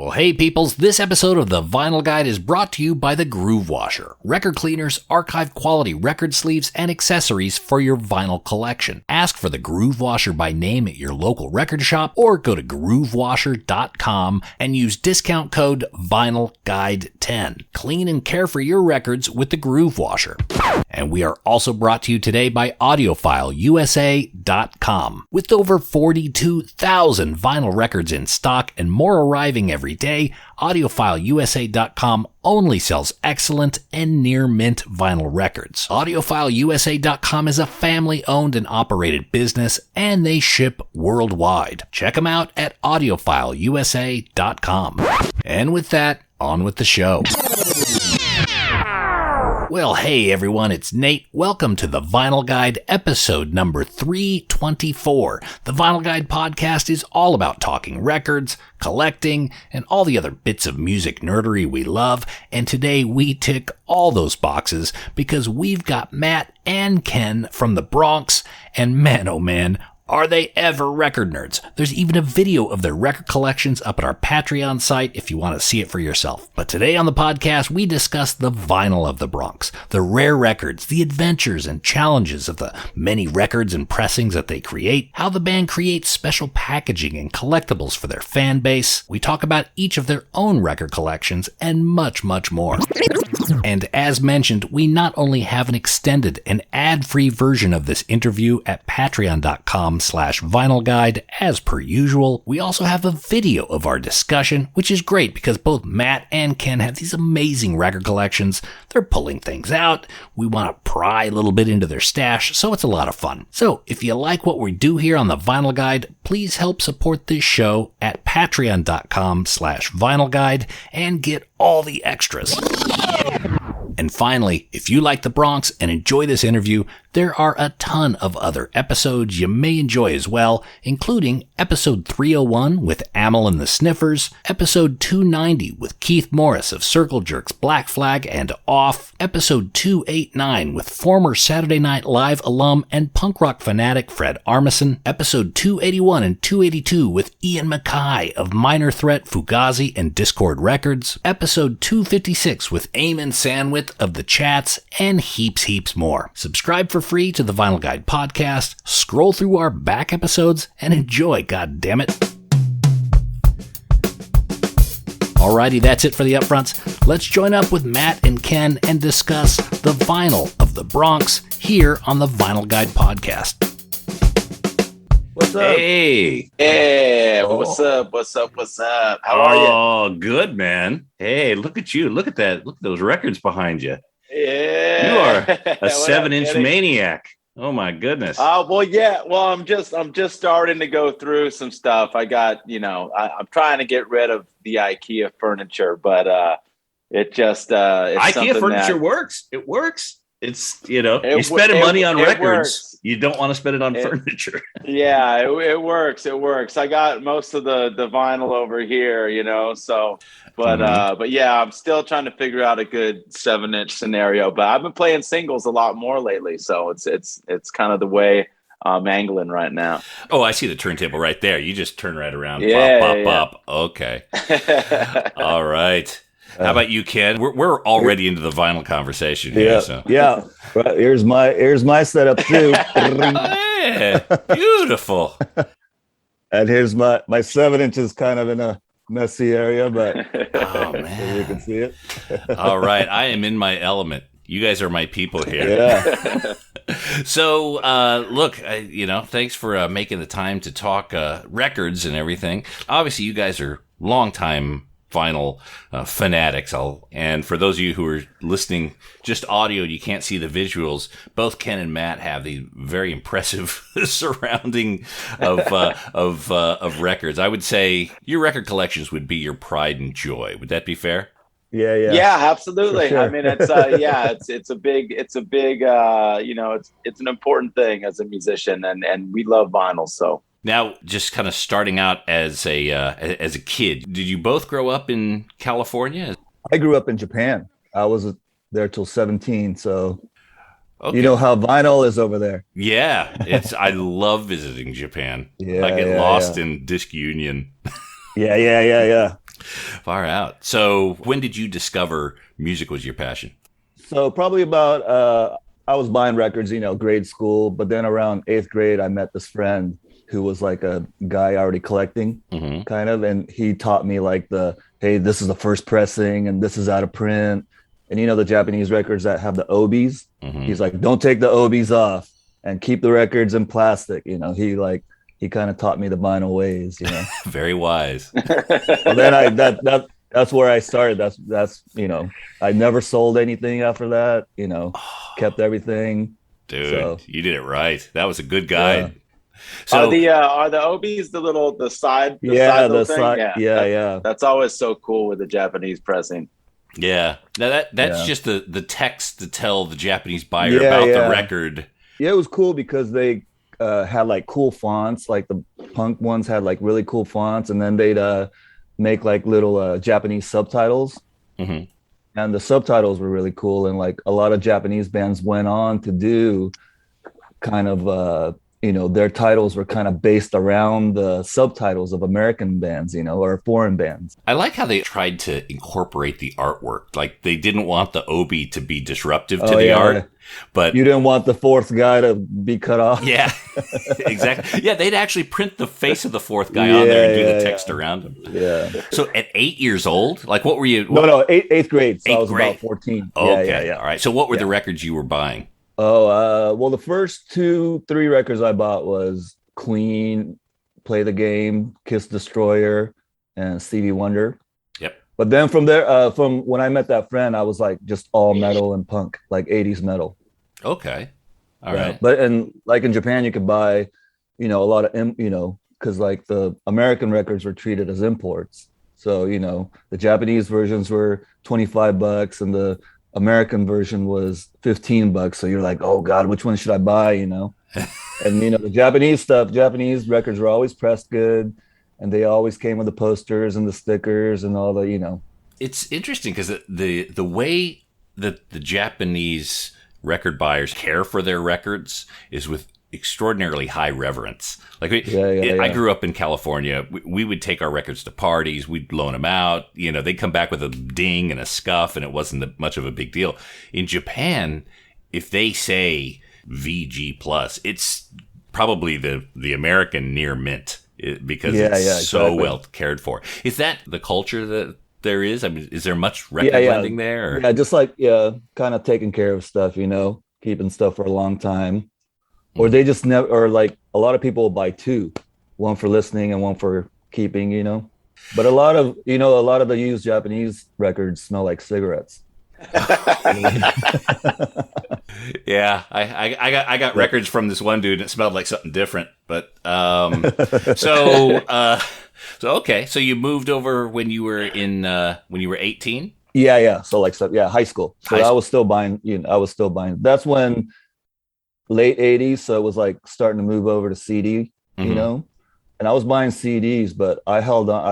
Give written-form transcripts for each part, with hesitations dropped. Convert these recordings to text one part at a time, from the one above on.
Well, hey peoples, this episode of The Vinyl Guide is brought to you by the Groove Washer. Record cleaners, archive quality record sleeves, and accessories for your vinyl collection. Ask for the Groove Washer by name at your local record shop or go to groovewasher.com and use discount code VinylGuide10. Clean and care for your records with the Groove Washer. And we are also brought to you today by AudiofileUSA.com. With over 42,000 vinyl records in stock and more arriving every day, AudiofileUSA.com only sells excellent and near mint vinyl records. AudiofileUSA.com is a family-owned and operated business, and they ship worldwide. Check them out at AudiofileUSA.com. And with that, on with the show. Well, hey everyone, it's Nate. Welcome to the Vinyl Guide episode number 324. The Vinyl Guide podcast is all about talking records, collecting, and all the other bits of music nerdery we love. And today we tick all those boxes because we've got Matt and Ken from the Bronx, and man, oh man, are they ever record nerds? There's even a video of their record collections up at our Patreon site if you want to see it for yourself. But today on the podcast, we discuss the vinyl of the Bronx, the rare records, the adventures and challenges of the many records and pressings that they create, how the band creates special packaging and collectibles for their fan base. We talk about each of their own record collections and much, much more. And as mentioned, we not only have an extended and ad-free version of this interview at patreon.com/vinyl guide as per usual, we also have a video of our discussion, which is great because both Matt and Ken have these amazing record collections. They're pulling things out. We want to pry a little bit into their stash, so it's a lot of fun. So if you like what we do here on the Vinyl Guide, please help support this show at patreon.com/vinyl guide and get all the extras. And finally, if you like the Bronx and enjoy this interview, there are a ton of other episodes you may enjoy as well, including episode 301 with Amel and the Sniffers, episode 290 with Keith Morris of Circle Jerks, Black Flag, and Off, episode 289 with former Saturday Night Live alum and punk rock fanatic Fred Armisen, episode 281 and 282 with Ian Mackay of Minor Threat, Fugazi, and Discord Records, episode 256 with Eamon Sandwith of The Chats, and heaps more. Subscribe for free to the Vinyl Guide podcast, scroll through our back episodes, and enjoy, goddammit. Alrighty, that's it for the upfronts. Let's join up with Matt and Ken and discuss the vinyl of the Bronx here on the Vinyl Guide podcast. What's up? Hey. Hey, what's up? How are you? Oh, good, man. Hey, look at you. Look at that. Look at those records behind you. Yeah. You are a 7-inch maniac. Oh my goodness. Well, yeah. Well, I'm just starting to go through some stuff. I got, I'm trying to get rid of the IKEA furniture, but it just it's IKEA furniture works. It works. It's, you're spending money on records. Works. You don't want to spend it on furniture. Yeah, it works. It works. I got most of the vinyl over here, so, but yeah, I'm still trying to figure out a good 7-inch scenario, but I've been playing singles a lot more lately. So it's kind of the way I'm angling right now. Oh, I see the turntable right there. You just turn right around. Yeah, Pop. Okay. All right. How about you, Ken? We're already into the vinyl conversation here. Yeah, so. yeah. Well, here's my setup too. Yeah, beautiful. And here's my 7 inches, kind of in a messy area, but oh man, you can see it. All right, I am in my element. You guys are my people here. Yeah. So, look, thanks for making the time to talk records and everything. Obviously, you guys are longtime vinyl fanatics. And for those of you who are listening just audio, you can't see the visuals. Both Ken and Matt have the very impressive surrounding of records. I would say your record collections would be your pride and joy. Would that be fair? Yeah, absolutely. Sure. I mean, it's it's a big it's an important thing as a musician, and we love vinyl. So now, just kind of starting out as a kid, did you both grow up in California? I grew up in Japan. I was there till 17, so okay. You know how vinyl is over there. Yeah, I love visiting Japan. Yeah, I get lost in Disc Union. Yeah. Far out. So when did you discover music was your passion? So probably about I was buying records, grade school, but then around 8th grade, I met this friend who was like a guy already collecting kind of, and he taught me like hey, this is the first pressing and this is out of print. And the Japanese records that have the obies, he's like, don't take the obies off and keep the records in plastic. He kind of taught me the vinyl ways, Very wise. Well, then that's where I started. That's I never sold anything after that, kept everything. Dude, so, you did it right. That was a good guide. Yeah. So are the obies the side? Yeah. That's always so cool with the Japanese pressing. Yeah. Now that's just the text to tell the Japanese buyer about the record. Yeah, it was cool because they had like cool fonts, like the punk ones had like really cool fonts, and then they'd make like little Japanese subtitles. And the subtitles were really cool, and like a lot of Japanese bands went on to do kind of their titles were kind of based around the subtitles of American bands, or foreign bands. I like how they tried to incorporate the artwork. Like they didn't want the obi to be disruptive to the art, but you didn't want the fourth guy to be cut off. Yeah, exactly. Yeah, they'd actually print the face of the fourth guy on there and do the text around him. Yeah. So at 8 years old, like what were you? No, eighth grade. So I was grade. about 14. Okay. All right. So what were the records you were buying? Well, the first 2-3 records I bought was Queen, Play the Game, Kiss Destroyer, and Stevie Wonder. Yep. But then from there, from when I met that friend, I was like just all metal and punk, like 80s metal. Okay. All right. But and like in Japan, you could buy, a lot of, because like the American records were treated as imports. So, the Japanese versions were $25 and the American version was $15. So you're like, oh God, which one should I buy? And the Japanese records were always pressed good, and they always came with the posters and the stickers and all the. It's interesting because the way that the Japanese record buyers care for their records is with extraordinarily high reverence. Like I grew up in California. We would take our records to parties. We'd loan them out. They'd come back with a ding and a scuff, and it wasn't much of a big deal. In Japan, if they say VG plus, it's probably the American near mint because it's so well cared for. Is that the culture that there is? I mean, is there much record lending there? Or? Yeah, just like kind of taking care of stuff. Keeping stuff for a long time. Or they just never, or like a lot of people will buy 2, one for listening and one for keeping, But a lot of the used Japanese records smell like cigarettes. Yeah, I got records from this one dude and it smelled like something different. But so okay, so you moved over when you were 18? Yeah. So high school. So I was still buying. That's when. Late 80s, so it was like starting to move over to CD, and I was buying CDs, but I held on.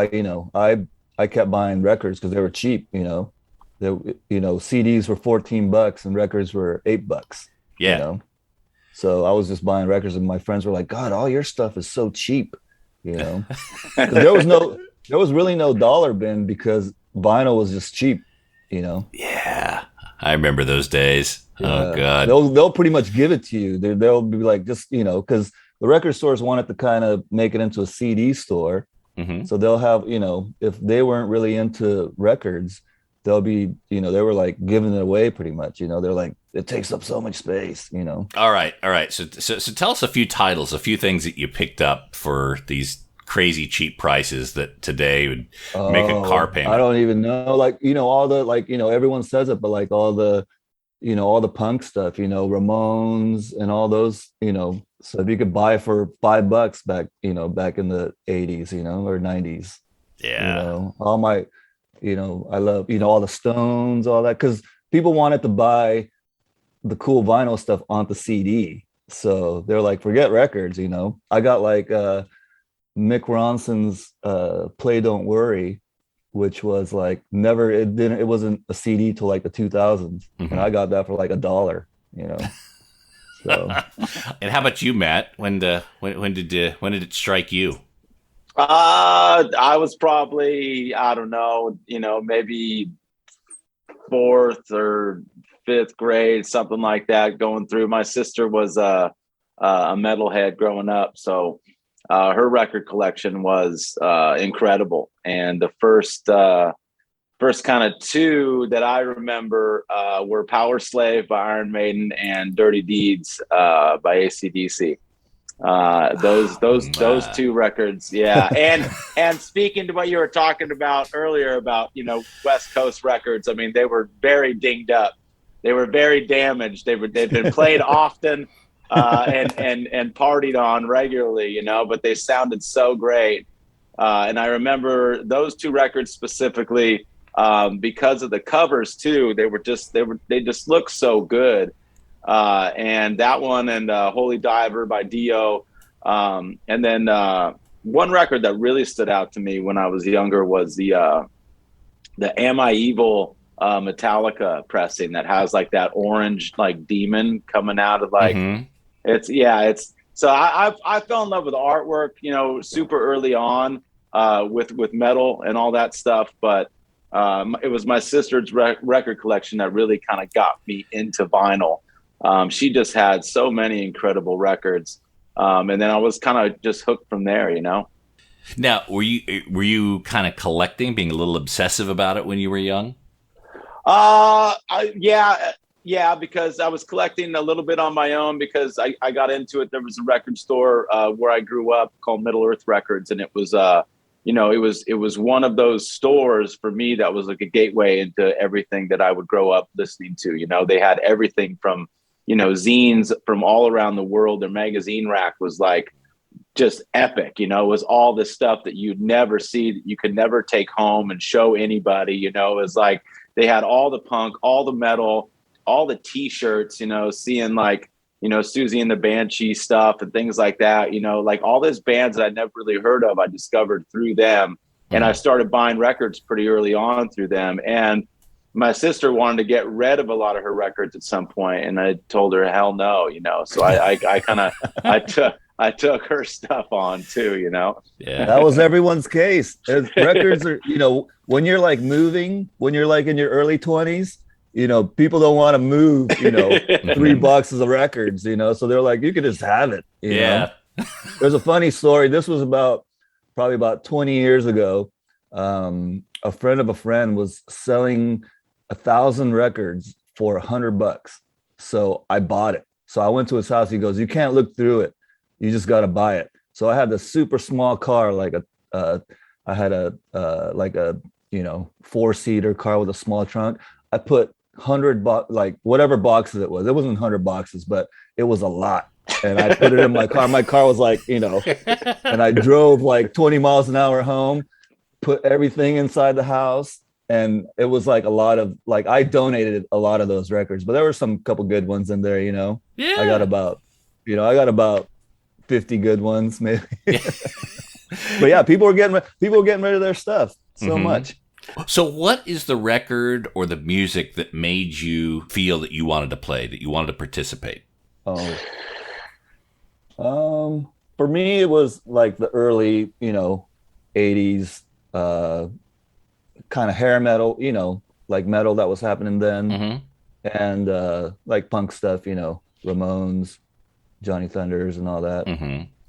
I kept buying records because they were cheap. CDs were $14 and records were $8. Yeah. So I was just buying records, and my friends were like, "God, all your stuff is so cheap," 'Cause there was really no dollar bin because vinyl was just cheap, Yeah, I remember those days. Oh God! They'll pretty much give it to you. They'll be like, just because the record stores wanted to kind of make it into a CD store, so they'll have if they weren't really into records, they'll be they were like giving it away pretty much. They're like, it takes up so much space. All right. So tell us a few titles, a few things that you picked up for these crazy cheap prices that today would make a car payment. I don't even know, all the everyone says it, but like all the punk stuff, Ramones and all those, so if you could buy for $5 back in the 80s, or 90s. Yeah. All my, I love, all the Stones, all that, because people wanted to buy the cool vinyl stuff onto CD. So they're like, forget records, I got like Mick Ronson's Play Don't Worry, which was like it wasn't a CD till like the 2000s, and I got that for like $1, So, and how about you, Matt? When did it strike you? I was probably, I don't know, maybe fourth or fifth grade, something like that, going through. My sister was a metalhead growing up, so her record collection was incredible. And the first kind of two that I remember were Power Slave by Iron Maiden and Dirty Deeds by AC/DC. Those two records, yeah. And speaking to what you were talking about earlier about West Coast records, I mean, they were very dinged up, they were very damaged, they'd been played often and partied on regularly, but they sounded so great. And I remember those two records specifically because of the covers too. They just looked so good. And that one and Holy Diver by Dio. And then one record that really stood out to me when I was younger was the Am I Evil Metallica pressing that has like that orange like demon coming out of like so I fell in love with artwork super early on with metal and all that stuff, but it was my sister's record collection that really kind of got me into vinyl. She just had so many incredible records. And then I was kind of just hooked from there, Now, were you kind of collecting, being a little obsessive about it when you were young? Yeah, because I was collecting a little bit on my own because I got into it. There was a record store where I grew up called Middle Earth Records, and it was it was one of those stores for me that was like a gateway into everything that I would grow up listening to. They had everything from zines from all around the world. Their magazine rack was like just epic, it was all this stuff that you'd never see, that you could never take home and show anybody. It was like they had all the punk, all the metal, all the t-shirts, seeing like, Susie and the Banshee stuff and things like that, like all these bands that I'd never really heard of, I discovered through them. And I started buying records pretty early on through them. And my sister wanted to get rid of a lot of her records at some point, and I told her, hell no, So I took her stuff on too, Yeah, that was everyone's case. Records are, when you're like moving, when you're like in your early 20s, people don't want to move, 3 boxes of records, so they're like, you could just have it. You know? There's a funny story. This was probably about 20 years ago. A friend of a friend was selling 1,000 records for $100. So I bought it. So I went to his house. He goes, you can't look through it. You just got to buy it. So I had this super small car, like I had a 4-seater car with a small trunk. I put 100 like whatever boxes it was. It wasn't 100 boxes, but it was a lot. And I put it in my car. My car was like, and I drove like 20 miles an hour home, put everything inside the house. And it was like a lot of, like, I donated a lot of those records, but there were some couple good ones in there, Yeah. I got about 50 good ones, maybe. But yeah, people were getting rid of their stuff so much. So what is the record or the music that made you feel that you wanted to play, that you wanted to participate? For me, it was like the early, 80s, kind of hair metal, like metal that was happening then. And like punk stuff, Ramones, Johnny Thunders and all that.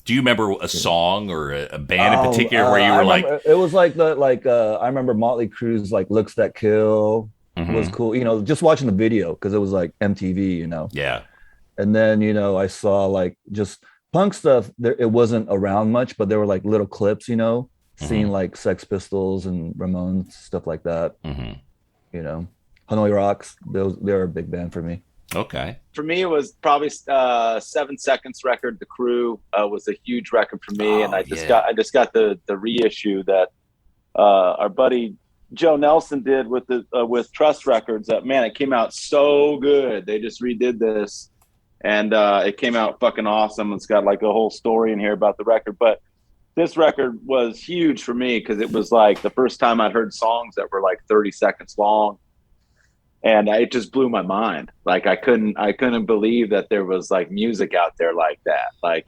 Do you remember a song or a band in particular where you were like? It was like I remember Motley Crue's like "Looks That Kill" was cool. Just watching the video because it was like MTV. Yeah. And then I saw like just punk stuff. It wasn't around much, but there were like little clips. Seeing like Sex Pistols and Ramones, stuff like that. Hanoi Rocks. They're a big band for me. Okay. For me, it was probably 7 Seconds record. The Crew was a huge record for me, and I just got the reissue that our buddy Joe Nelson did with Trust Records. That, man, it came out so good. They just redid this, and it came out fucking awesome. It's got like a whole story in here about the record, but this record was huge for me because it was like the first time I'd heard songs that were like 30 seconds long. And it just blew my mind. Like I couldn't believe that there was like music out there like that. Like,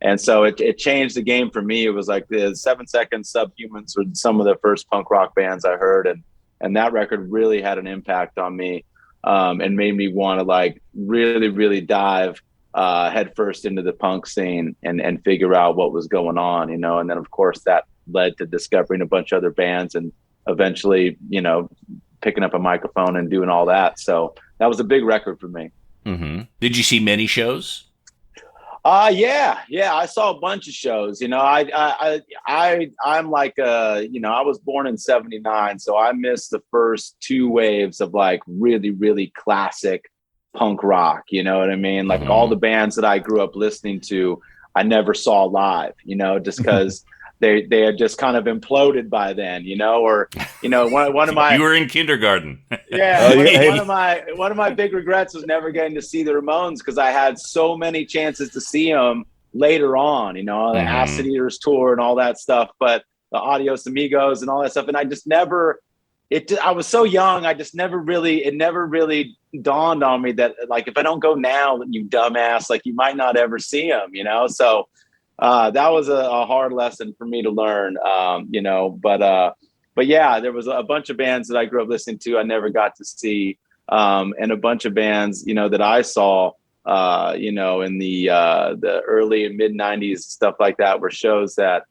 And so it changed the game for me. It was like the 7 Second Subhumans were some of the first punk rock bands I heard. And that record really had an impact on me, and made me want to like really, really dive headfirst into the punk scene and figure out what was going on, you know. And then of course that led to discovering a bunch of other bands and eventually, you know, picking up a microphone and doing all that. So that was a big record for me. Mm-hmm. Did you see many shows? Yeah. I saw a bunch of shows. You know, I'm like, you know, I was born in '79, so I missed the first 2 waves of like really, really classic punk rock. You know what I mean? Like all the bands that I grew up listening to, I never saw live. You know, just because they had just kind of imploded by then. You know, or you know, one of my you were in kindergarten. Yeah, one of my big regrets was never getting to see the Ramones, because I had so many chances to see them later on, you know, the Acid Eaters tour and all that stuff, but the Adios Amigos and all that stuff. And I just never, I was so young, it never really dawned on me that like, if I don't go now, you dumbass, like you might not ever see them, you know? So that was a hard lesson for me to learn, you know, but yeah, there was a bunch of bands that I grew up listening to I never got to see, and a bunch of bands, you know, that I saw, you know, in the early and mid '90s, stuff like that, were shows that,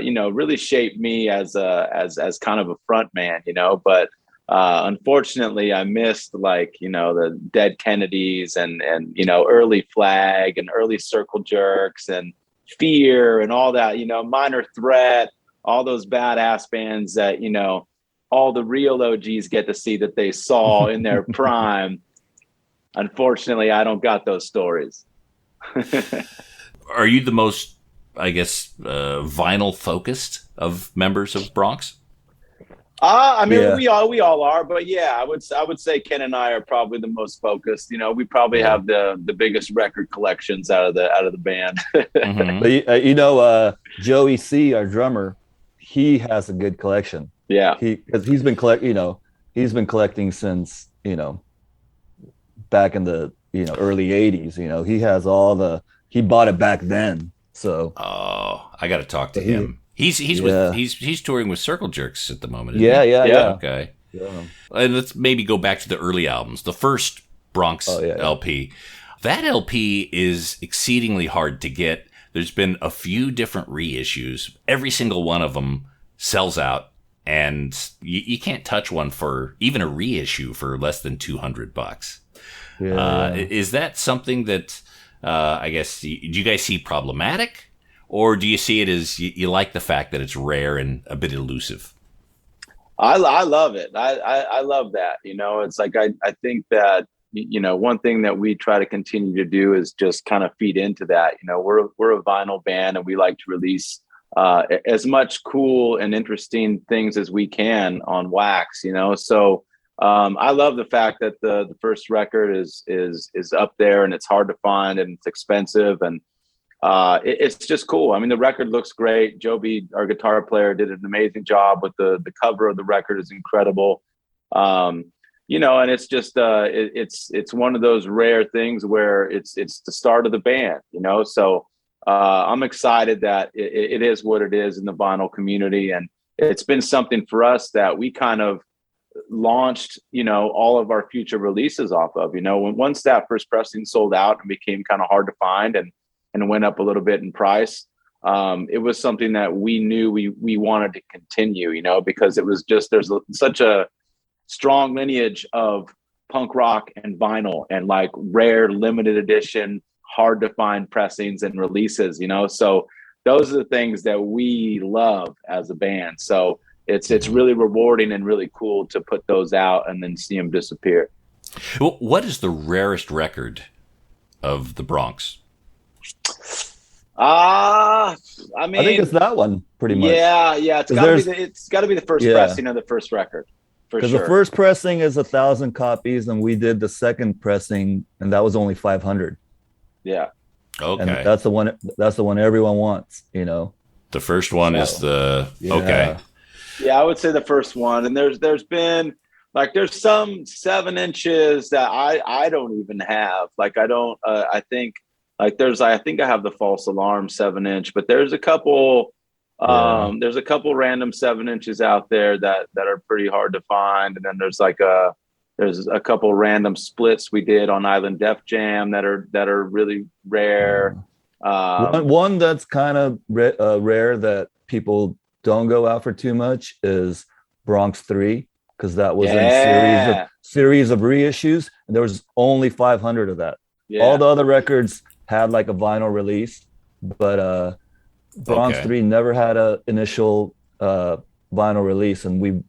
you know, really shaped me as kind of a front man, you know. But unfortunately, I missed like, you know, the Dead Kennedys and you know, early Flag and early Circle Jerks and Fear and all that, you know, Minor Threat. All those badass bands that, you know, all the real OGs get to see that they saw in their prime. Unfortunately, I don't got those stories. Are you the most, I guess, vinyl focused of members of Bronx? I mean, we all are, but yeah, I would say Ken and I are probably the most focused. You know, we probably have the biggest record collections out of the band. But you know, Joey C, our drummer, he has a good collection. Yeah, because he's been collecting since, you know, back in the, you know, early '80s. You know, he has he bought it back then. So I got to talk to him. He's touring with Circle Jerks at the moment. Yeah. Okay. Yeah. And let's maybe go back to the early albums. The first Bronx LP. That LP is exceedingly hard to get. There's been a few different reissues. Every single one of them sells out, and you can't touch one for even a reissue for less than $200. Is that something that I guess do you guys see problematic, or do you see it as you like the fact that it's rare and a bit elusive? I love it. I love that. You know, it's like I think that, you know, one thing that we try to continue to do is just kind of feed into that. You know, we're a vinyl band, and we like to release as much cool and interesting things as we can on wax, you know. So I love the fact that the first record is up there, and it's hard to find, and it's expensive, and it's just cool. I mean, the record looks great. Joby, our guitar player, did an amazing job with the cover of the record is incredible. You know, and it's just it's one of those rare things where it's the start of the band, you know. So I'm excited that it is what it is in the vinyl community, and it's been something for us that we kind of launched, you know, all of our future releases off of. You know, once that first pressing sold out and became kind of hard to find and went up a little bit in price, it was something that we knew we wanted to continue, you know, because it was just there's such a strong lineage of punk rock and vinyl and like rare limited edition, hard to find pressings and releases, you know. So those are the things that we love as a band. So it's really rewarding and really cool to put those out and then see them disappear. Well, what is the rarest record of the Bronx? I mean, I think it's that one pretty much. Yeah. It's got to be the first pressing of the first record. Because the first pressing is 1,000 copies, and we did the second pressing, and that was only 500. Yeah. Okay. And that's the one. That's the one everyone wants. You know. The first one is the okay. Yeah, I would say the first one, and there's been like there's some 7 inches that I don't even have. Like I don't. I think Like I think I have the False Alarm 7-inch, but there's a couple random 7-inches out there that are pretty hard to find. And then there's a couple random splits we did on Island Def Jam that are really rare. One that's kind of rare that people don't go out for too much is Bronx III, because that was in series of reissues, and there was only 500 of that. All the other records had like a vinyl release, but Bronx III never had a initial vinyl release, and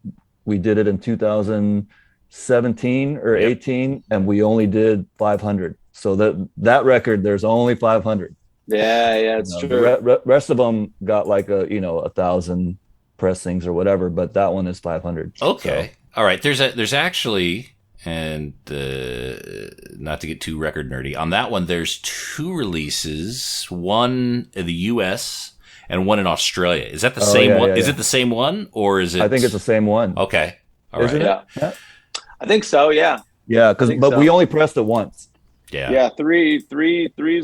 we did it in 2017 or 18, and we only did 500. So that record, there's only 500. Yeah, it's true. The rest of them got like 1,000 pressings or whatever, but that one is 500. Okay, so. All right. There's actually, and not to get too record nerdy on that one, there's 2 releases, one in the U.S. and one in Australia. Is that the same one? Is it the same one, or is it? I think it's the same one. Okay, all right. Isn't it? Yeah, I think so. Yeah, but we only pressed it once. Yeah. Three's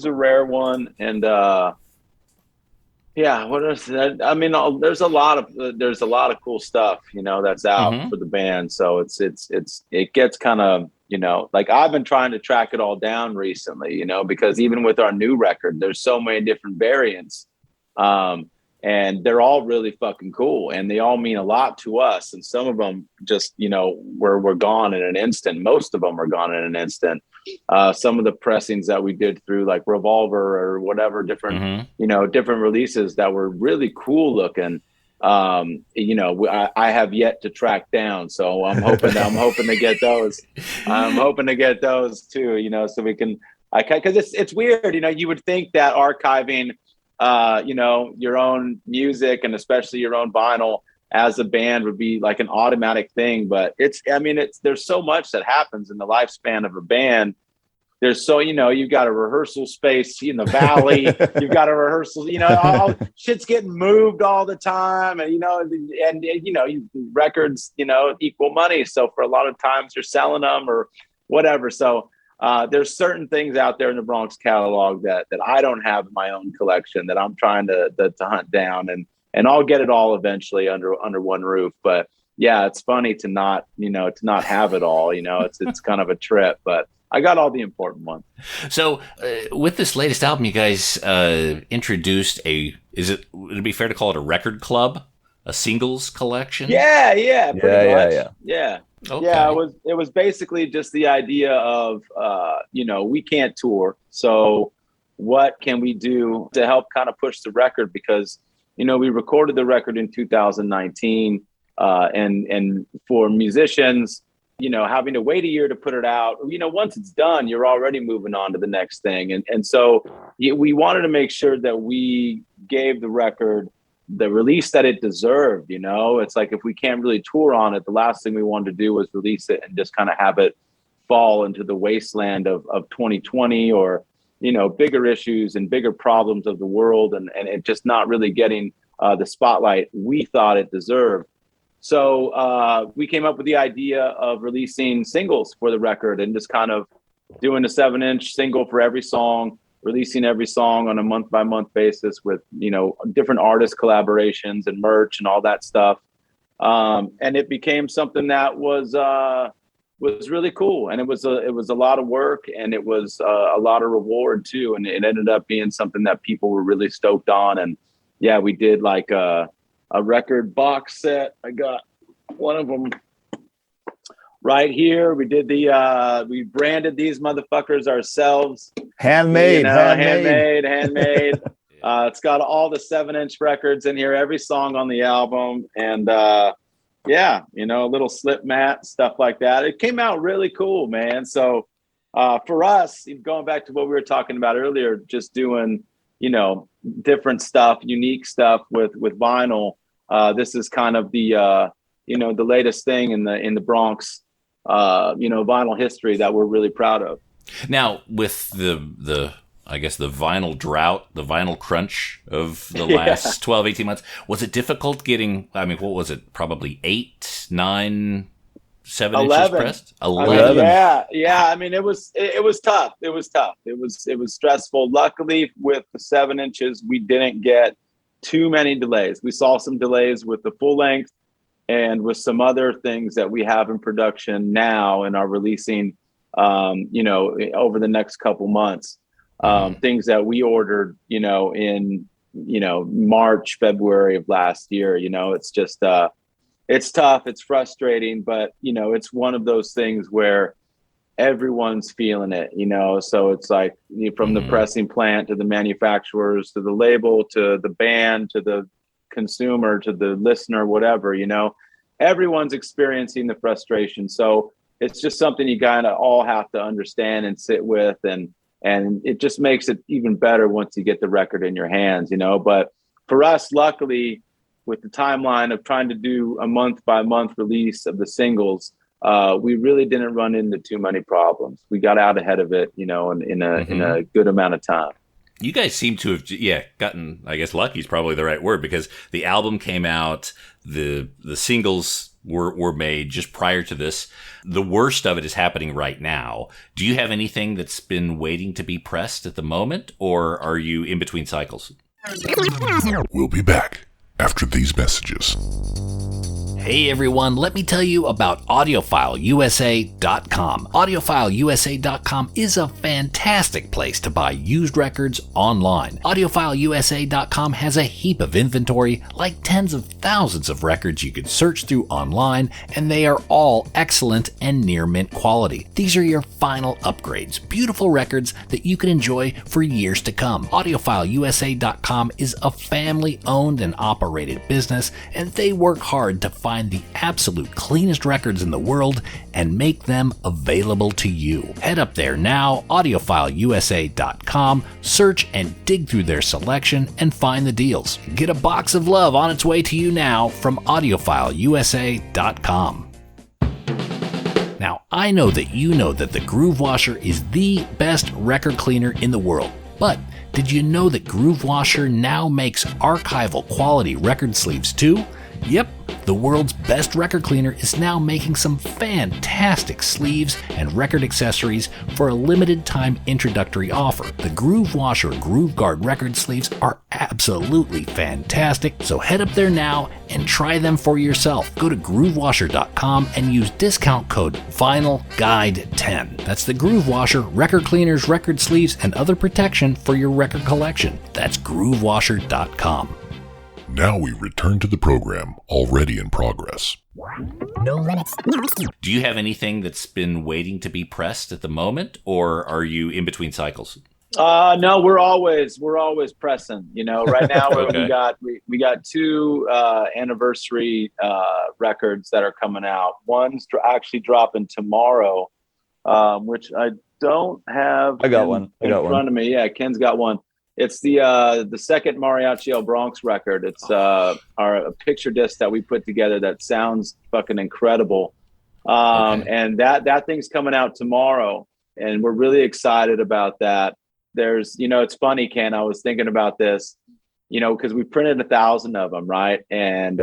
a rare one, and what is that? I mean, there's a lot of cool stuff, that's out for the band. So it gets kind of, like I've been trying to track it all down recently, because even with our new record, there's so many different variants, and they're all really fucking cool, and they all mean a lot to us. And some of them just, we're gone in an instant. Most of them are gone in an instant. Some of the pressings that we did through like Revolver or whatever different, different releases that were really cool looking. I have yet to track down. So I'm hoping to get those. I'm hoping to get those too, so we can, cause it's weird, you would think that archiving, your own music and especially your own vinyl as a band would be like an automatic thing, but there's so much that happens in the lifespan of a band. There's you've got a rehearsal space in the valley, you've got a rehearsal, all shit's getting moved all the time. And, records, equal money. So for a lot of times you're selling them or whatever. So there's certain things out there in the Bronx catalog that I don't have in my own collection that I'm trying to hunt down, and I'll get it all eventually under one roof. But yeah, it's funny to not have it all, it's kind of a trip, but I got all the important ones. So with this latest album, you guys introduced would it be fair to call it a record club, a singles collection? Yeah. Pretty much. Yeah. Okay. Yeah, it was basically just the idea of, we can't tour. So what can we do to help kind of push the record? Because, we recorded the record in 2019, and for musicians, having to wait a year to put it out, once it's done, you're already moving on to the next thing. And so we wanted to make sure that we gave the record the release that it deserved. It's like, if we can't really tour on it, the last thing we wanted to do was release it and just kind of have it fall into the wasteland of 2020 or, bigger issues and bigger problems of the world, and it just not really getting the spotlight we thought it deserved. So we came up with the idea of releasing singles for the record and just kind of doing a 7-inch single for every song, releasing every song on a month-by-month basis with, different artist collaborations and merch and all that stuff. And it became something that was really cool. And it was a lot of work, and it was a lot of reward too. And it ended up being something that people were really stoked on. And yeah, we did like a record box set. I got one of them right here. We did we branded these motherfuckers ourselves. Handmade. It's got all the 7-inch records in here, every song on the album. And a little slip mat, stuff like that. It came out really cool, man. So for us, going back to what we were talking about earlier, just doing, different stuff, unique stuff with vinyl. This is kind of the latest thing in the Bronx, vinyl history that we're really proud of. Now, with the I guess the vinyl drought, the vinyl crunch of the last 12, 18 months, was it difficult getting, what was it, probably 8, 9 7 11. inches pressed? 11. I mean, yeah. I mean, it was tough. It was tough. It was stressful. Luckily, with the 7 inches, we didn't get too many delays. We saw some delays with the full length and with some other things that we have in production now and are releasing, over the next couple months. Things that we ordered, in March, February of last year. It's just it's tough, it's frustrating, but it's one of those things where everyone's feeling it, so it's like from the pressing plant to the manufacturers to the label to the band to the consumer to the listener, whatever, everyone's experiencing the frustration. So it's just something you kind of all have to understand and sit with, and it just makes it even better once you get the record in your hands, but for us, luckily, with the timeline of trying to do a month by month release of the singles, we really didn't run into too many problems. We got out ahead of it, in a good amount of time. You guys seem to have, gotten, I guess lucky is probably the right word, because the album came out, the singles were made just prior to this. The worst of it is happening right now. Do you have anything that's been waiting to be pressed at the moment, or are you in between cycles? We'll be back after these messages. Hey everyone, let me tell you about AudiofileUSA.com. AudiofileUSA.com is a fantastic place to buy used records online. AudiofileUSA.com has a heap of inventory, like tens of thousands of records you can search through online, and they are all excellent and near mint quality. These are your final upgrades, beautiful records that you can enjoy for years to come. AudiofileUSA.com is a family-owned and operated business, and they work hard to find the absolute cleanest records in the world and make them available to you. Head up there now, AudiofileUSA.com, search and dig through their selection and find the deals. Get a box of love on its way to you now from AudiofileUSA.com. Now, I know that you know that the Groove Washer is the best record cleaner in the world, but did you know that Groove Washer now makes archival quality record sleeves too? Yep, the world's best record cleaner is now making some fantastic sleeves and record accessories for a limited time introductory offer. The Groove Washer Groove Guard record sleeves are absolutely fantastic, so head up there now and try them for yourself. Go to groovewasher.com and use discount code VinylGuide10. That's the Groove Washer record cleaners, record sleeves, and other protection for your record collection. That's groovewasher.com. Now we return to the program already in progress. No limits. Do you have anything that's been waiting to be pressed at the moment, or are you in between cycles? No, we're always pressing. Right now Okay. we got two anniversary records that are coming out. One's actually dropping tomorrow, which I don't have. I got one. in front of me. Yeah, Ken's got one. It's the second Mariachi El Bronx record. It's a picture disc that we put together that sounds fucking incredible. And that thing's coming out tomorrow, and we're really excited about that. There's, it's funny, Ken, I was thinking about this, because we printed 1,000 of them, right? And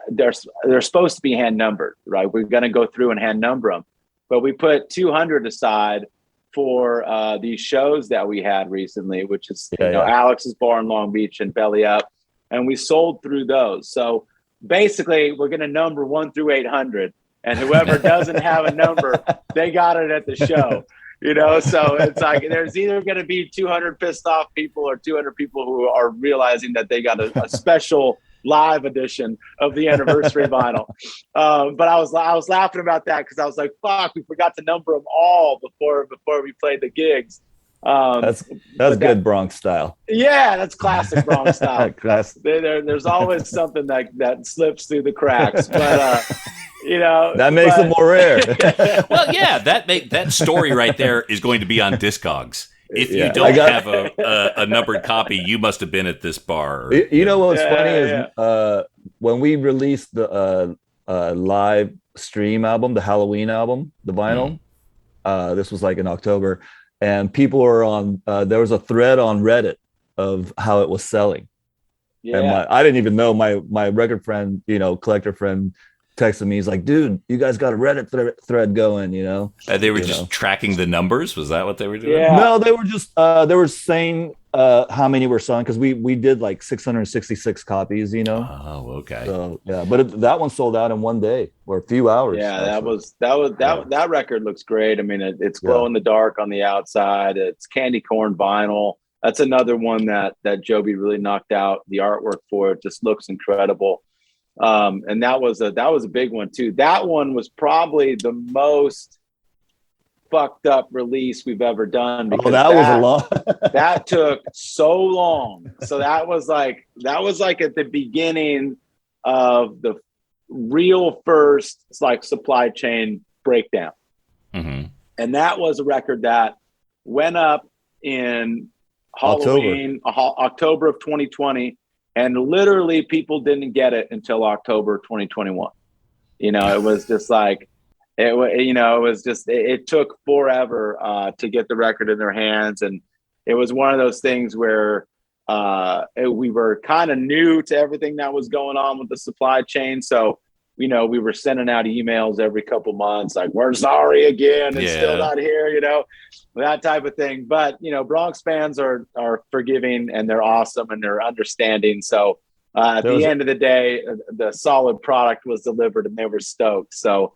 they're supposed to be hand numbered, right? We're going to go through and hand number them, but we put 200 aside for these shows that we had recently, which is Alex's Bar in Long Beach and Belly Up, and we sold through those. So basically, we're going to number 1 through 800, and whoever doesn't have a number, they got it at the show. So it's like there's either going to be 200 pissed off people or 200 people who are realizing that they got a special live edition of the anniversary vinyl. But I was laughing about that because I was like, fuck, we forgot to number them all before we played the gigs. That's good Bronx style. Yeah, that's classic Bronx style. Classic. There's always something that slips through the cracks, but that makes it more rare. Well, yeah, that story right there is going to be on Discogs. If you don't have a numbered copy, you must have been at this bar. You know what's funny is when we released the live stream album, the Halloween album, the vinyl, this was like in October, and people were on, there was a thread on Reddit of how it was selling. Yeah. And I didn't even know, my record friend, collector friend, texted me. He's like, dude, you guys got a Reddit thread going, They were just tracking the numbers. Was that what they were doing? Yeah. No, they were just they were saying how many were selling, because we did like 666 copies, Oh, okay. So yeah, but that one sold out in one day or a few hours. Yeah, actually. that record looks great. I mean, it's glow in the dark on the outside. It's candy corn vinyl. That's another one that Joby really knocked out. The artwork for it just looks incredible. And that was a big one too. That one was probably the most fucked up release we've ever done. Because that was a lot. That took so long. So that was like at the beginning of the real first like supply chain breakdown. Mm-hmm. And that was a record that went up in October of 2020, and literally people didn't get it until October 2021. It was just like it took forever to get the record in their hands, and it was one of those things where we were kind of new to everything that was going on with the supply chain. So we were sending out emails every couple months, like, we're sorry again, it's still not here, that type of thing. But, Bronx fans are forgiving, and they're awesome, and they're understanding. So at the end of the day, the solid product was delivered, and they were stoked. So,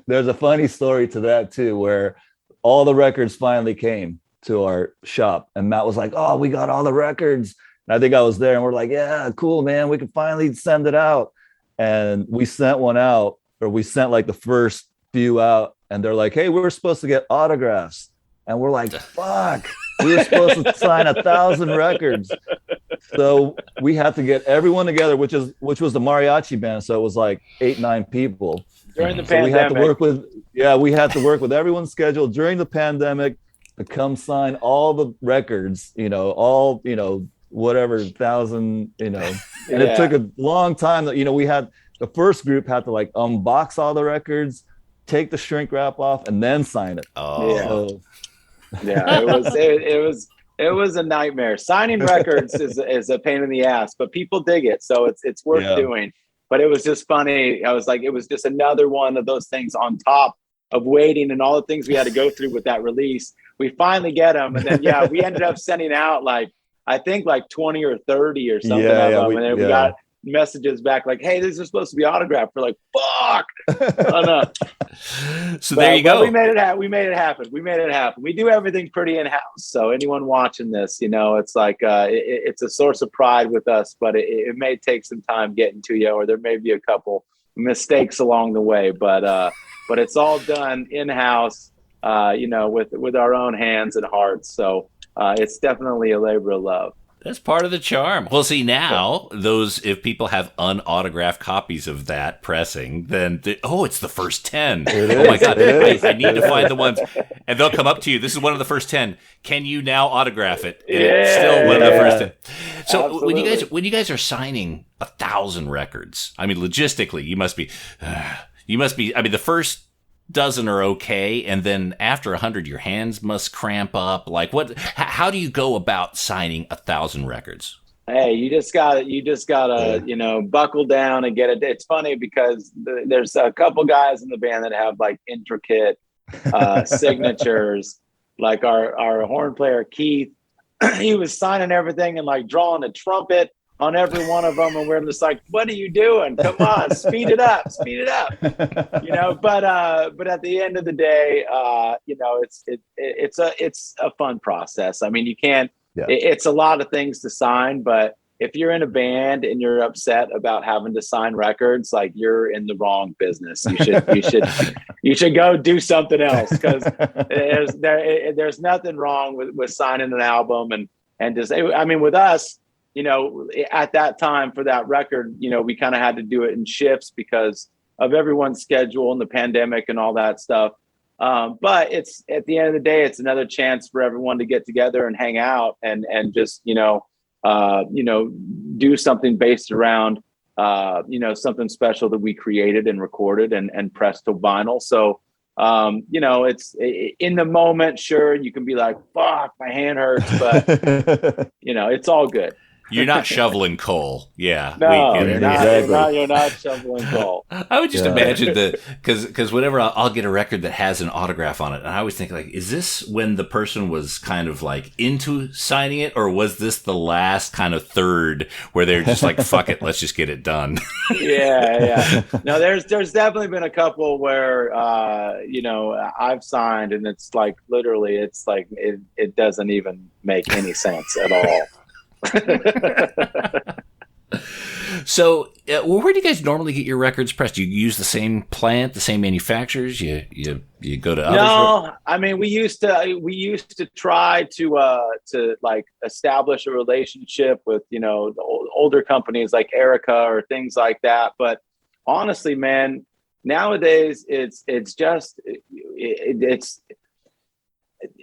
there's a funny story to that too, where all the records finally came to our shop, and Matt was like, oh, we got all the records. And I think I was there, and we're like, yeah, cool, man, we can finally send it out. And we sent one out, or we sent like the first few out, and they're like, hey, we were supposed to get autographs. And we're like, fuck, we were supposed to sign 1,000 records. So we had to get everyone together, which was the mariachi band. So it was like 8-9 people. During the pandemic. We had to work with everyone's schedule during the pandemic to come sign all the records, whatever 1,000, and it took a long time that we had the first group had to like unbox all the records, take the shrink wrap off, and then sign it. It was a nightmare. Signing records is a pain in the ass, but people dig it, so it's worth doing. But it was just funny. I was like, it was just another one of those things on top of waiting and all the things we had to go through with that release. We finally get them, and then we ended up sending out I think 20 or 30 or something of them. And then we got messages back like, hey, these are supposed to be autographed. We're like, fuck. Oh, no. So there you go. We made it happen. We do everything pretty in-house. So anyone watching this, it's like, it's a source of pride with us, but it may take some time getting to you, or there may be a couple mistakes along the way, but it's all done in-house, with our own hands and hearts. So, it's definitely a labor of love. That's part of the charm. Well, see, now, if people have unautographed copies of that pressing, then, it's the first 10. Oh, my God. I need to find the ones. And they'll come up to you. This is one of the first 10. Can you now autograph it? And it's still one of the first 10. So Absolutely. when you guys are signing 1,000 records, I mean, logistically, you must be, I mean, the first dozen are okay, and then after 100 your hands must cramp up. Like, how do you go about signing 1,000 records? Hey, you just gotta buckle down and get it. It's funny because there's a couple guys in the band that have like intricate signatures, like our horn player Keith. He was signing everything and like drawing a trumpet on every one of them, and we're just like, what are you doing? Come on, speed it up. But at the end of the day, it's a fun process. I mean, you can't, it's a lot of things to sign, but if you're in a band and you're upset about having to sign records, like, you're in the wrong business. You should go do something else, because there's nothing wrong with signing an album and just, I mean, with us, at that time for that record, we kind of had to do it in shifts because of everyone's schedule and the pandemic and all that stuff. But it's, at the end of the day, it's another chance for everyone to get together and hang out and just, do something based around, something special that we created and recorded and pressed to vinyl. So, it's in the moment, sure, you can be like, fuck, my hand hurts, but it's all good. You're not shoveling coal. Yeah. No, we get it. you're not shoveling coal. I would just imagine that because whenever I'll get a record that has an autograph on it, and I always think like, is this when the person was kind of like into signing it, or was this the last kind of third where they're just like, fuck it, let's just get it done? Yeah. No, there's definitely been a couple where I've signed and it's like literally it's like it doesn't even make any sense at all. So, where do you guys normally get your records pressed? Do you use the same plant, the same manufacturers? You go to others? No, I mean we used to try to like establish a relationship with the older companies like Erica or things like that. But honestly, man, nowadays it's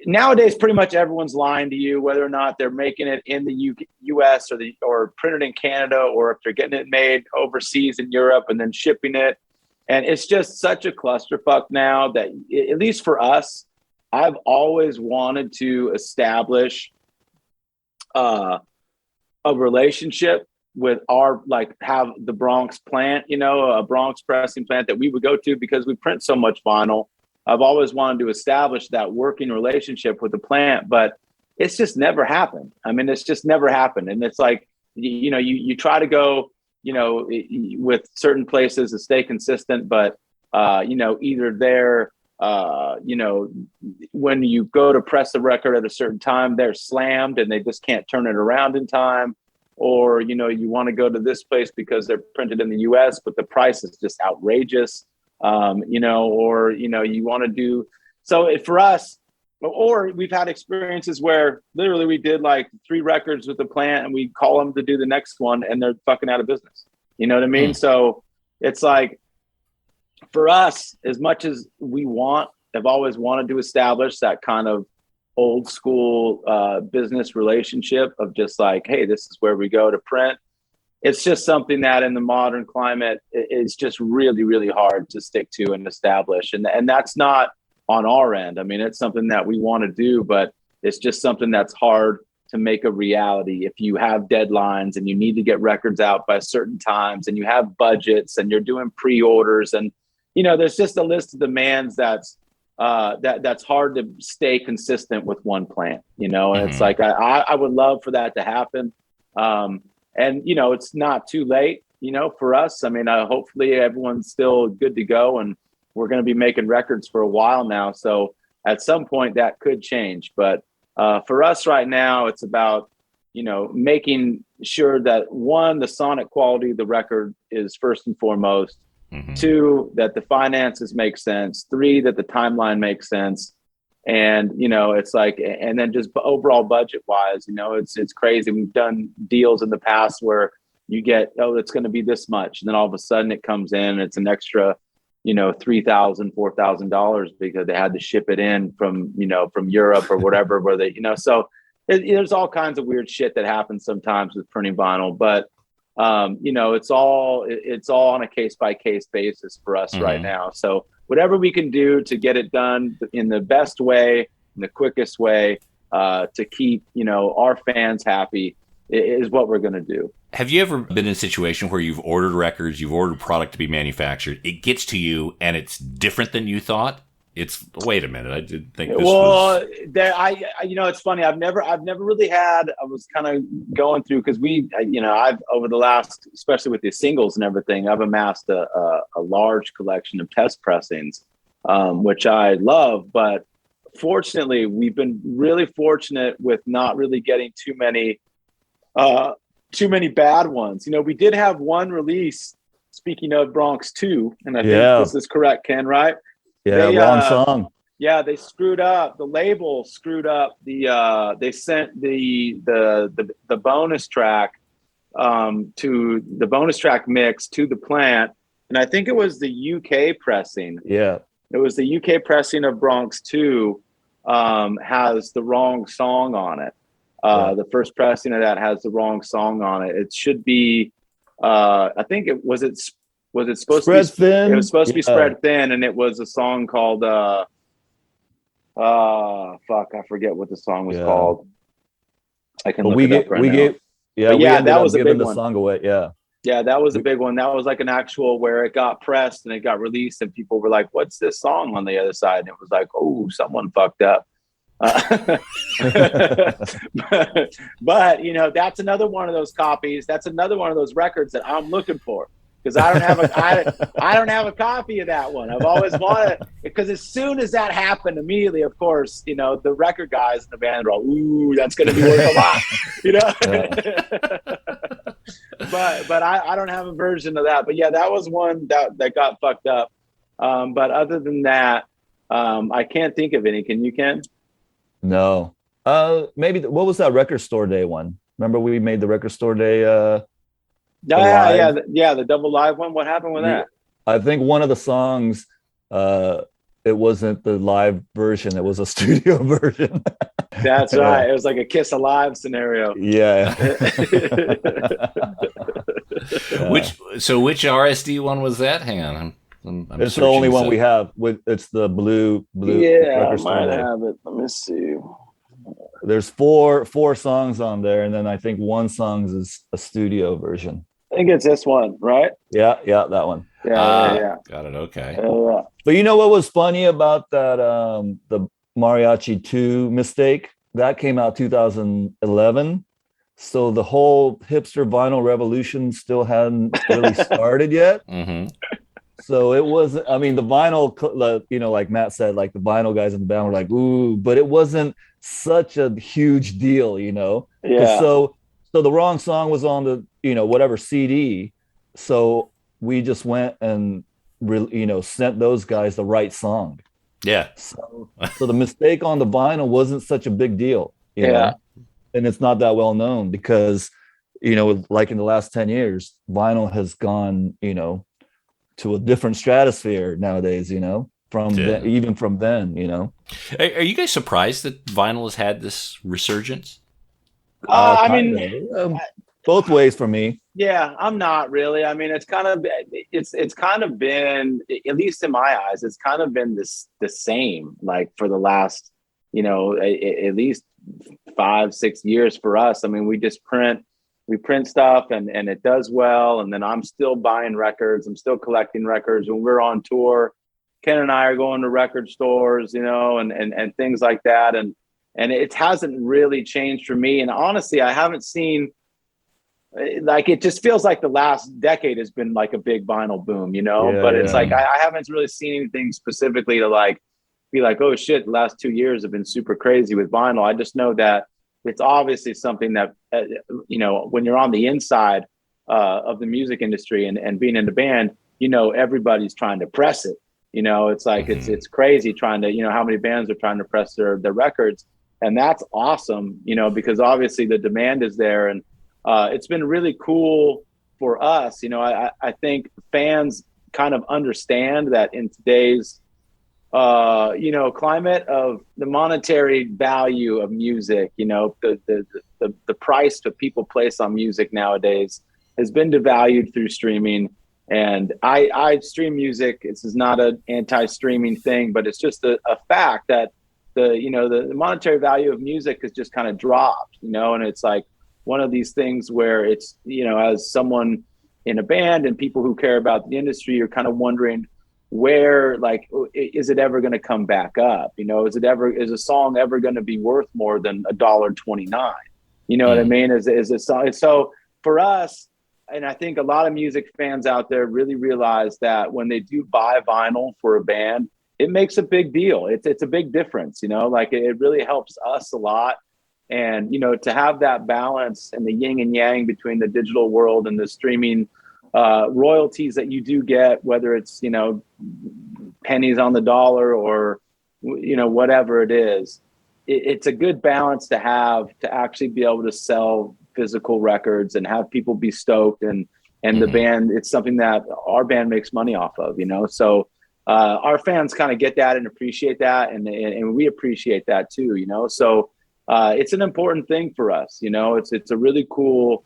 nowadays pretty much everyone's lying to you, whether or not they're making it in the US or printed in Canada, or if they're getting it made overseas in Europe and then shipping it. And it's just such a clusterfuck now that, at least for us, I've always wanted to establish a relationship with have the Bronx plant, a Bronx pressing plant that we would go to because we print so much vinyl. I've always wanted to establish that working relationship with the plant, but it's just never happened. I mean, it's just never happened. And it's like, you try to go, with certain places to stay consistent, but, either they're, when you go to press the record at a certain time, they're slammed and they just can't turn it around in time. Or, you want to go to this place because they're printed in the US, but the price is just outrageous. You want to do so for us, or we've had experiences where literally we did like 3 records with the plant and we call them to do the next one and they're fucking out of business. You know what I mean? So it's like, for us, as much as I've always wanted to establish that kind of old school business relationship of just like, hey, this is where we go to print. It's just something that in the modern climate is just really, really hard to stick to and establish. And that's not on our end. I mean, it's something that we want to do, but it's just something that's hard to make a reality. If you have deadlines and you need to get records out by certain times and you have budgets and you're doing pre-orders and, there's just a list of demands that's hard to stay consistent with one plant, and it's like, I would love for that to happen. And, it's not too late, for us. I mean, hopefully everyone's still good to go and we're going to be making records for a while now. So at some point that could change. But for us right now, it's about, making sure that 1, the sonic quality of the record is first and foremost. 2, that the finances make sense. 3, that the timeline makes sense. And, it's like, and then just overall budget wise, it's crazy. We've done deals in the past where you get, it's going to be this much. And then all of a sudden it comes in and it's an extra, $3,000, $4,000 because they had to ship it in from Europe or whatever, where they, so there's all kinds of weird shit that happens sometimes with printing vinyl, but it's all on a case by case basis for us right now. So whatever we can do to get it done in the best way, in the quickest way, to keep, our fans happy is what we're going to do. Have you ever been in a situation where you've ordered records, you've ordered product to be manufactured, it gets to you and it's different than you thought? Wait a minute, I didn't think this was... it's funny. I've never really had, I was kind of going through, because I've over the last, especially with the singles and everything, I've amassed a large collection of test pressings, which I love, but fortunately we've been really fortunate with not really getting too many bad ones. We did have one release, speaking of Bronx II, and I think this is correct, Ken, right? Yeah, wrong song. Yeah, they screwed up. The label screwed up. They sent the bonus track to the bonus track mix to the plant, and I think it was the UK pressing. Yeah, it was the UK pressing of Bronx II. Has the wrong song on it. The first pressing of that has the wrong song on it. It should be. I think it was it supposed Spread to be Thin? It was supposed to be Spread Thin, and it was a song called I forget what the song was called. I can look it up right now. Yeah, but we ended that up was a giving big the one. song away. Yeah. Yeah, that was a big one. That was like an actual where it got pressed and it got released, and people were like, "What's this song on the other side?" And it was like, "Oh, someone fucked up." But you know, that's another one of those copies. That's another one of those records that I'm looking for, because I don't have a copy of that one. I've always wanted, because as soon as that happened, immediately, of course, you know, the record guys in the band are all, "Ooh, that's going to be worth a lot," you know. But I don't have a version of that. But yeah, that was one that got fucked up. But other than that, I can't think of any. Can you, Ken? No. Maybe what was that Record Store Day one? Remember we made the Record Store Day the double live one. What happened with that? I think one of the songs, it wasn't the live version, it was a studio version. That's right. It was like a Kiss Alive scenario. Yeah. Which RSD one was that? Hang on. I'm it's the only one we have. It's the blue. Yeah, I might have it. Let me see. There's four songs on there, and then I think one song is a studio version. I think it's this one, right? Yeah, that one. Yeah. Got it. Okay. But you know what was funny about that? The Mariachi 2 mistake that came out 2011. So the whole hipster vinyl revolution still hadn't really started yet. Mm-hmm. So it wasn't, I mean, the vinyl, you know, like Matt said, like the vinyl guys in the band were like, ooh, but it wasn't such a huge deal, you know? Yeah. So the wrong song was on the, you know, whatever CD. So we just went and, sent those guys the right song. Yeah. So the mistake on the vinyl wasn't such a big deal. You know? And it's not that well known because, you know, like in the last 10 years, vinyl has gone, you know, to a different stratosphere nowadays, you know, even from then, you know. Are you guys surprised that vinyl has had this resurgence? I mean, both ways for me. Yeah, I'm not really. I mean, it's kind of been, at least in my eyes, it's kind of been the same, like for the last, you know, at least 5-6 years for us. I mean, we print stuff and it does well. And then I'm still buying records. I'm still collecting records. When we're on tour, Ken and I are going to record stores, you know, and things like that. And it hasn't really changed for me. And honestly, I haven't seen, like, it just feels like the last decade has been like a big vinyl boom, you know, but it's like, I haven't really seen anything specifically to like, be like, oh shit, the last 2 years have been super crazy with vinyl. I just know that it's obviously something that, you know, when you're on the inside of the music industry and being in the band, you know, everybody's trying to press it. You know, it's like, it's crazy trying to, you know, how many bands are trying to press their records. And that's awesome, you know, because obviously the demand is there. And it's been really cool for us. You know, I think fans kind of understand that in today's, you know, climate of the monetary value of music, you know, the price that people place on music nowadays has been devalued through streaming. And I stream music. This is not an anti-streaming thing, but it's just a fact that the monetary value of music has just kind of dropped, you know, and it's like one of these things where it's, you know, as someone in a band and people who care about the industry, you're kind of wondering where, like, is it ever going to come back up? You know, is a song ever going to be worth more than $1.29? You know what I mean? Is a song. So for us, and I think a lot of music fans out there really realize that when they do buy vinyl for a band, it makes a big deal. It's a big difference, you know, like it really helps us a lot. And, you know, to have that balance and the yin and yang between the digital world and the streaming royalties that you do get, whether it's, you know, pennies on the dollar or, you know, whatever it is, it's a good balance to have, to actually be able to sell physical records and have people be stoked. And the band, it's something that our band makes money off of, you know? So our fans kind of get that and appreciate that. And we appreciate that too, you know? So it's an important thing for us, you know, it's a really cool,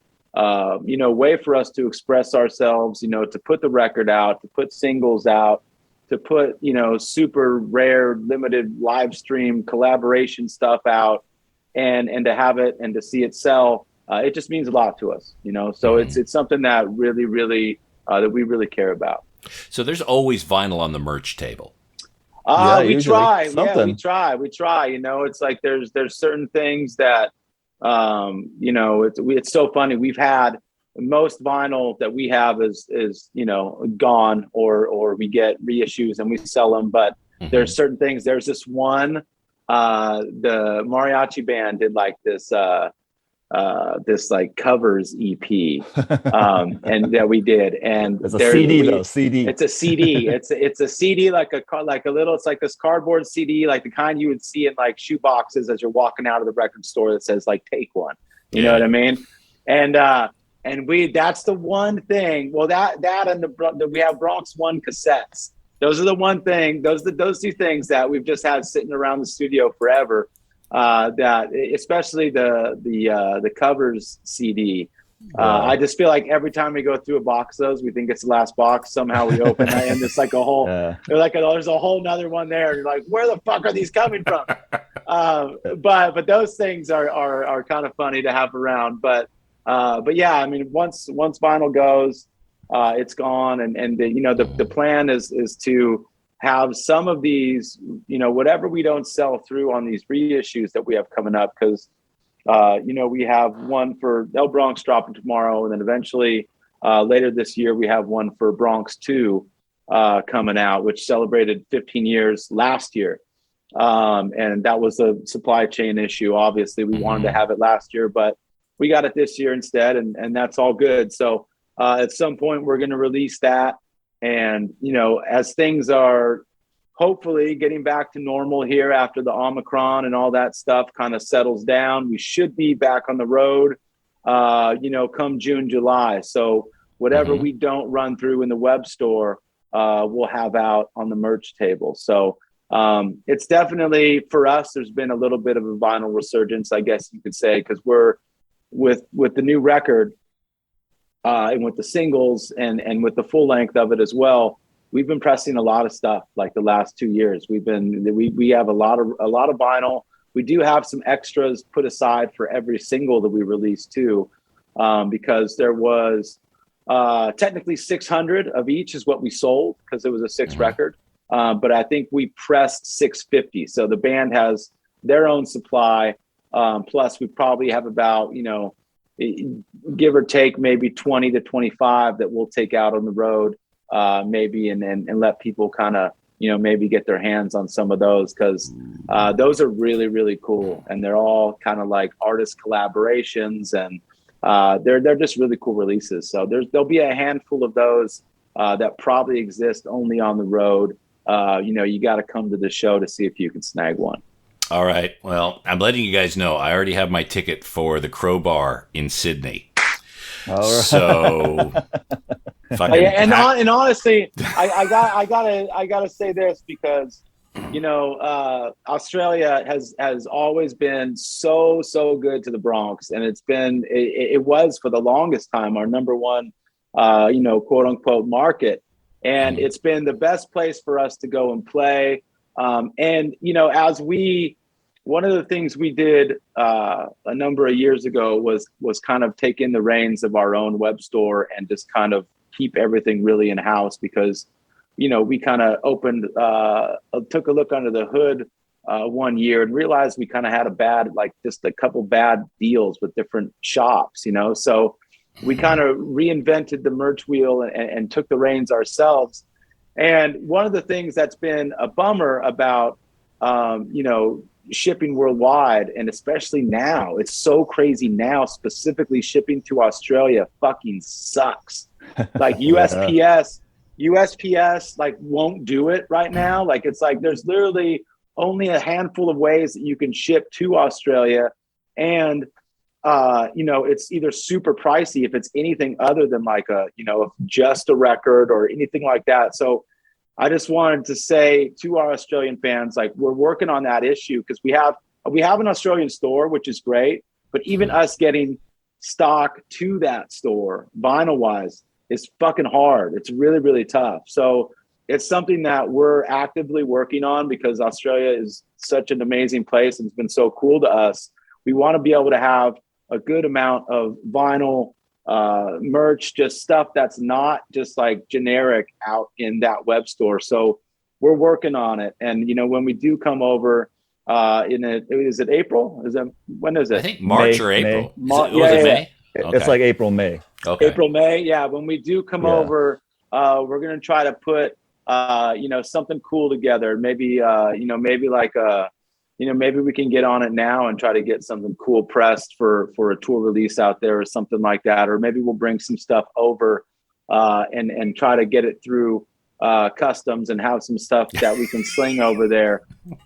you know, way for us to express ourselves, you know, to put the record out, to put singles out, to put, you know, super rare, limited live stream collaboration stuff out and to have it and to see it sell. it just means a lot to us, you know. So it's something that really that we really care about. So there's always vinyl on the merch table. We try. Yeah, we try. You know, it's like there's certain things that, you know, it's so funny. We've had most vinyl that we have is you know, gone or we get reissues and we sell them. But there's certain things. There's this one, the mariachi band did like this like covers EP, and that we did, and it's a CD. CD. It's a CD. it's a CD like a little. It's like this cardboard CD, like the kind you would see in like shoe boxes as you're walking out of the record store that says like "Take One." You know what I mean? And that's the one thing. Well, that and we have Bronx 1 cassettes. Those are the one thing. Those two things that we've just had sitting around the studio forever. That especially the covers CD. I just feel like every time we go through a box of those, we think it's the last box. Somehow we open it and it's like a whole, there's a whole nother one there. And you're like, where the fuck are these coming from? But those things are kind of funny to have around. But yeah, I mean, once vinyl goes, it's gone. And the plan is to have some of these, you know, whatever we don't sell through on these reissues that we have coming up, because, you know, we have one for El Bronx dropping tomorrow, and then eventually later this year we have one for Bronx II coming out, which celebrated 15 years last year. And that was a supply chain issue. Obviously, we wanted to have it last year, but we got it this year instead, and that's all good. So at some point we're going to release that. And, you know, as things are hopefully getting back to normal here after the Omicron and all that stuff kind of settles down, we should be back on the road, you know, come June, July. So whatever we don't run through in the web store, we'll have out on the merch table. So it's definitely, for us, there's been a little bit of a vinyl resurgence, I guess you could say, because we're with the new record, and with the singles and with the full length of it as well, we've been pressing a lot of stuff like the last 2 years. We have a lot of vinyl. We do have some extras put aside for every single that we release too, because there was technically 600 of each is what we sold because it was a 6 record. But I think we pressed 650. So the band has their own supply. Plus we probably have about, you know, give or take maybe 20 to 25 that we'll take out on the road, maybe, and let people kind of, you know, maybe get their hands on some of those, because those are really, really cool. And they're all kind of like artist collaborations, and they're just really cool releases. So there'll be a handful of those that probably exist only on the road. You know, you got to come to the show to see if you can snag one. All right. Well, I'm letting you guys know I already have my ticket for the Crowbar in Sydney. All right. So, and honestly, I gotta say this, because, you know, Australia has always been so good to the Bronx, and it was for the longest time our number one, you know, quote unquote market, and it's been the best place for us to go and play. And you know, one of the things we did a number of years ago was kind of take in the reins of our own web store and just kind of keep everything really in house, because, you know, we kind of took a look under the hood one year and realized we kind of had just a couple bad deals with different shops, you know. So we kind of reinvented the merch wheel and took the reins ourselves. And one of the things that's been a bummer about, you know, shipping worldwide, and especially now, it's so crazy now, specifically shipping to Australia fucking sucks. Like USPS like won't do it right now. Like, it's like there's literally only a handful of ways that you can ship to Australia, and you know, it's either super pricey if it's anything other than like just a record or anything like that. So I just wanted to say to our Australian fans, like, we're working on that issue, because we have an Australian store, which is great, but even us getting stock to that store vinyl wise is fucking hard. It's really, really tough. So it's something that we're actively working on, because Australia is such an amazing place and it's been so cool to us. We want to be able to have a good amount of vinyl merch, just stuff that's not just like generic out in that web store. So we're working on it. And, you know, when we do come over, is it April? When is it? I think March or April. May. May? Okay. It's like April, May. Okay. April, May. Yeah. When we do come over, we're going to try to put, something cool together. Maybe, maybe we can get on it now and try to get something cool pressed for a tour release out there or something like that. Or maybe we'll bring some stuff over and try to get it through customs and have some stuff that we can sling over there.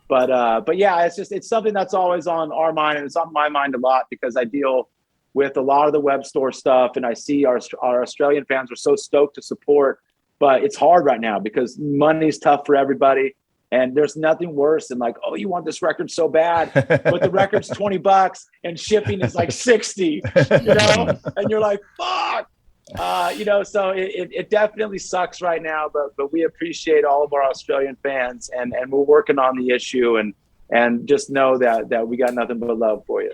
But yeah, it's something that's always on our mind, and it's on my mind a lot because I deal with a lot of the web store stuff, and I see our Australian fans are so stoked to support, but it's hard right now because money's tough for everybody. And there's nothing worse than like, oh, you want this record so bad, but the record's $20 and shipping is like 60, and you're like, fuck, so it definitely sucks right now, but we appreciate all of our Australian fans and we're working on the issue and just know that we got nothing but love for you.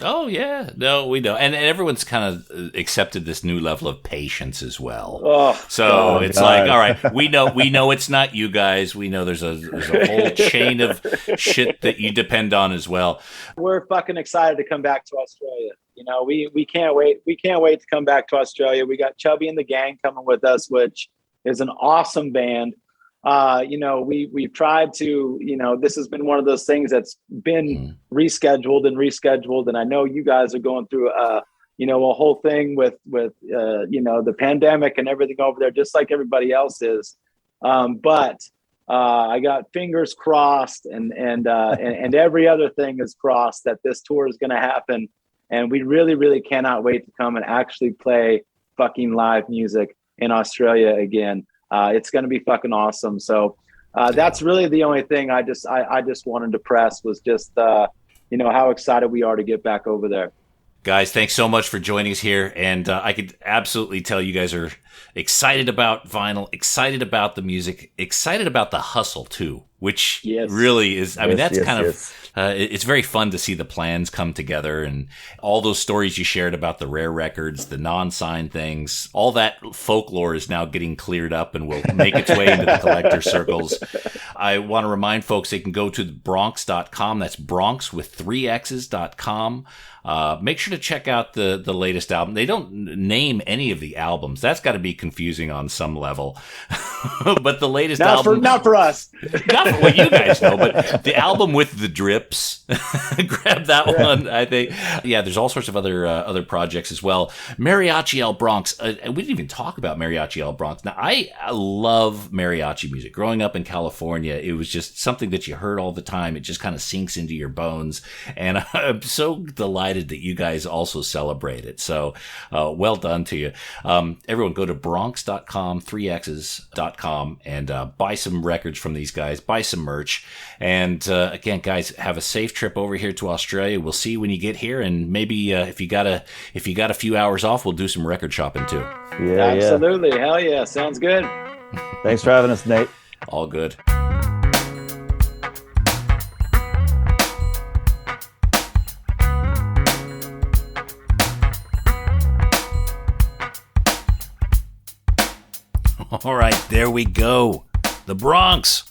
Oh yeah, no, we know, and everyone's kind of accepted this new level of patience as well. Oh, so it's God. Like, all right, we know it's not you guys. We know there's a whole chain of shit that you depend on as well. We're fucking excited to come back to Australia. You know, we can't wait. We can't wait to come back to Australia. We got Chubby and the Gang coming with us, which is an awesome band. We've tried to, this has been one of those things that's been rescheduled. And I know you guys are going through, a whole thing with the pandemic and everything over there, just like everybody else is. But I got fingers crossed and every other thing is crossed that this tour is going to happen. And we really, really cannot wait to come and actually play fucking live music in Australia again. It's going to be fucking awesome. So that's really the only thing I just wanted to press was just, how excited we are to get back over there. Guys, thanks so much for joining us here. And I could absolutely tell you guys are excited about vinyl, excited about the music, excited about the hustle too, which really is, it's very fun to see the plans come together and all those stories you shared about the rare records, the non-signed things, all that folklore is now getting cleared up and will make its way into the collector circles. I want to remind folks they can go to bronx.com. That's Bronx with 3 X's.com. Make sure to check out the latest album. They don't name any of the albums. That's got to be confusing on some level. But the latest album, not for us. Not for what you guys know, but the album with the drips. Grab that one. I think. Yeah, there's all sorts of other projects as well. Mariachi El Bronx. We didn't even talk about Mariachi El Bronx. Now I love mariachi music. Growing up in California, it was just something that you heard all the time. It just kind of sinks into your bones, and I'm so delighted that you guys also celebrate it. So well done to you. Everyone go to bronx.com, 3x's.com, and buy some records from these guys, buy some merch. And again, guys, have a safe trip over here to Australia. We'll see you when you get here, and maybe if you got a few hours off, we'll do some record shopping too. Yeah, absolutely. Hell yeah. Sounds good. Thanks for having us, Nate. All good. All right, there we go. The Bronx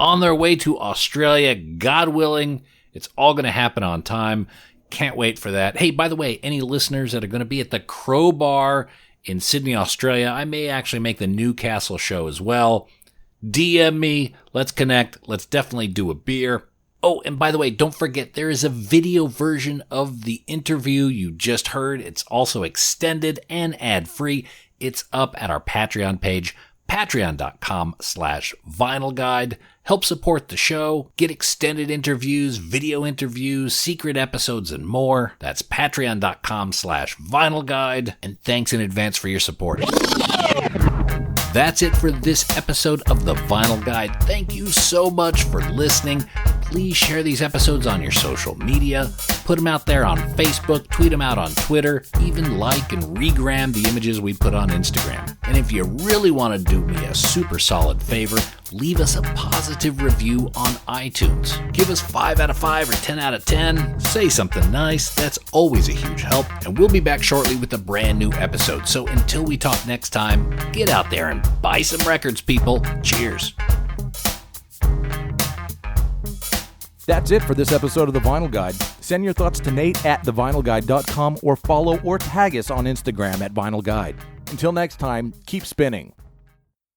on their way to Australia, God willing. It's all going to happen on time. Can't wait for that. Hey, by the way, any listeners that are going to be at the Crowbar in Sydney, Australia, I may actually make the Newcastle show as well. DM me. Let's connect. Let's definitely do a beer. Oh, and by the way, don't forget, there is a video version of the interview you just heard. It's also extended and ad-free. It's up at our Patreon page, patreon.com/Vinyl Guide. Help support the show, get extended interviews, video interviews, secret episodes, and more. That's patreon.com/Vinyl Guide. And thanks in advance for your support. That's it for this episode of the Vinyl Guide. Thank you so much for listening. Please share these episodes on your social media, put them out there on Facebook, tweet them out on Twitter, even like and regram the images we put on Instagram. And if you really want to do me a super solid favor, leave us a positive review on iTunes. Give us 5 out of 5 or 10 out of 10. Say something nice. That's always a huge help. And we'll be back shortly with a brand new episode. So until we talk next time, get out there and buy some records, people. Cheers. That's it for this episode of The Vinyl Guide. Send your thoughts to Nate at thevinylguide.com or follow or tag us on Instagram at Vinyl Guide. Until next time, keep spinning.